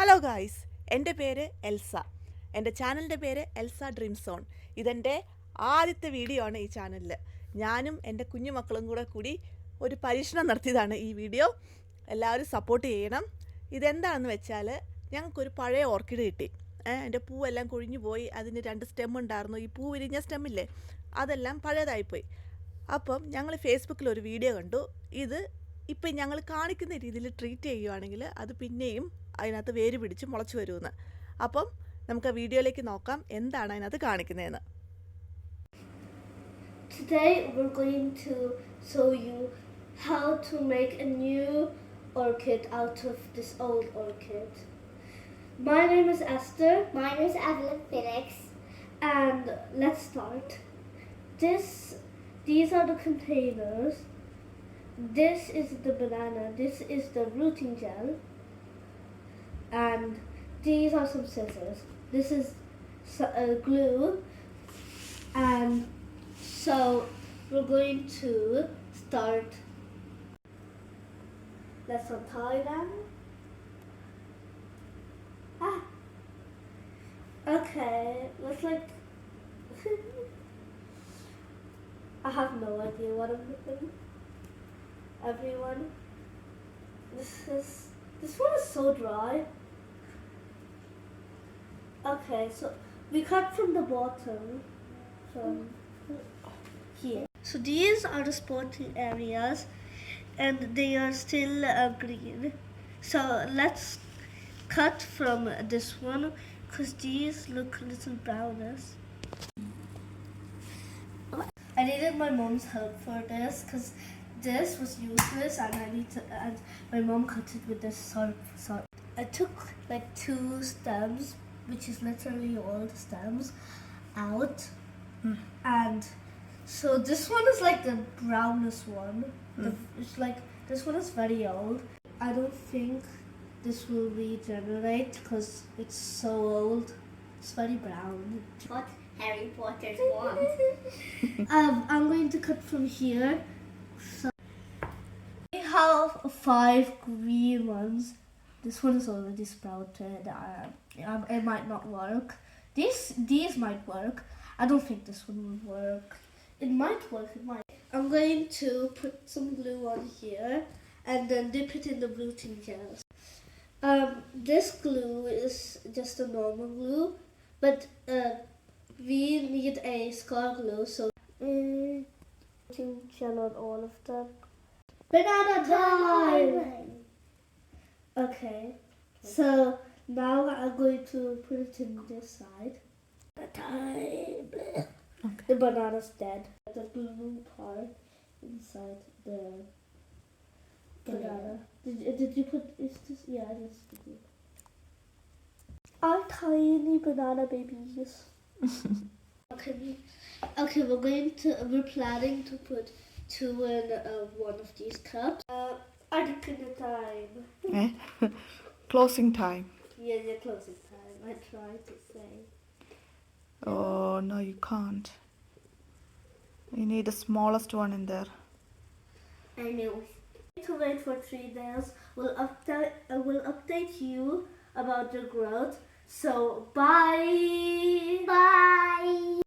Hello guys, എൻ്റെ പേര് Elsa. എൻ്റെ ചാനലിൻ്റെ പേര് എൽസ ഡ്രീം സോൺ. ഇതെൻ്റെ ആദ്യത്തെ വീഡിയോ ആണ് ഈ ചാനലിൽ. ഞാനും എൻ്റെ കുഞ്ഞുമക്കളും കൂടി ഒരു പരീക്ഷണം നടത്തിയതാണ് ഈ വീഡിയോ. എല്ലാവരും സപ്പോർട്ട് ചെയ്യണം. ഇതെന്താണെന്ന് വെച്ചാൽ, ഞങ്ങൾക്കൊരു പഴയ ഓർക്കിഡ് കിട്ടി. എൻ്റെ പൂവെല്ലാം കൊഴിഞ്ഞു പോയി. അതിന് 2 സ്റ്റെം ഉണ്ടായിരുന്നു. ഈ പൂ വിരിഞ്ഞ സ്റ്റെമ്മില്ലേ, അതെല്ലാം പഴയതായിപ്പോയി. അപ്പം ഞങ്ങൾ ഫേസ്ബുക്കിൽ ഒരു വീഡിയോ കണ്ടു. ഇത് ഇപ്പം ഞങ്ങൾ കാണിക്കുന്ന രീതിയിൽ ട്രീറ്റ് ചെയ്യുകയാണെങ്കിൽ അത് പിന്നെയും അതിനകത്ത് വേര് പിടിച്ച് മുളച്ച് വരുമെന്ന്. അപ്പം നമുക്ക് ആ വീഡിയോയിലേക്ക് നോക്കാം എന്താണ് അതിനകത്ത് കാണിക്കുന്നതെന്ന്. Today we're going to show you how to make a new orchid out of this old orchid. My name is Esther. Mine is Evelyn Felix. And let's start. These are the containers. This is the banana. This is the rooting gel. And these are some scissors. This is glue. And so we're going to start. Let's untie them. Okay, let's I have no idea what I'm doing. Everyone, this one is so dry. Okay, so we cut from the bottom, from here. So these are the spotty areas, and they are still green. So let's cut from this one, because these look a little brownish. I needed my mom's help for this, because this was useless, and my mom cut it with this sort. I took like 2 stems, which is literally all the stems, out. And so this one is like the brownest one. It's like, this one is very old. I don't think this will regenerate because it's so old. It's very brown. What Harry Potter's wand. I'm going to cut from here. So we have 5 green ones. This one is already sprouted. It might not work. These might work. I don't think this one will work. It might work. It might. I'm going to put some glue on here and then dip it in the rooting gel. This glue is just a normal glue, but we need a scar glue, so rooting gel on all of them. Banana time! Okay, so now I'm going to put it in this side. Okay. The banana's dead. The blue part inside the banana. Did you put, is this, yeah, this is the glue. Our tiny banana babies. Okay, we're planning to put 2 in one of these cups. Articulate time. Closing time. Yeah, closing time. I tried to say. Oh no, you can't. You need the smallest one in there. I know. To wait for 3 days. We'll update you about the growth. So bye. Bye.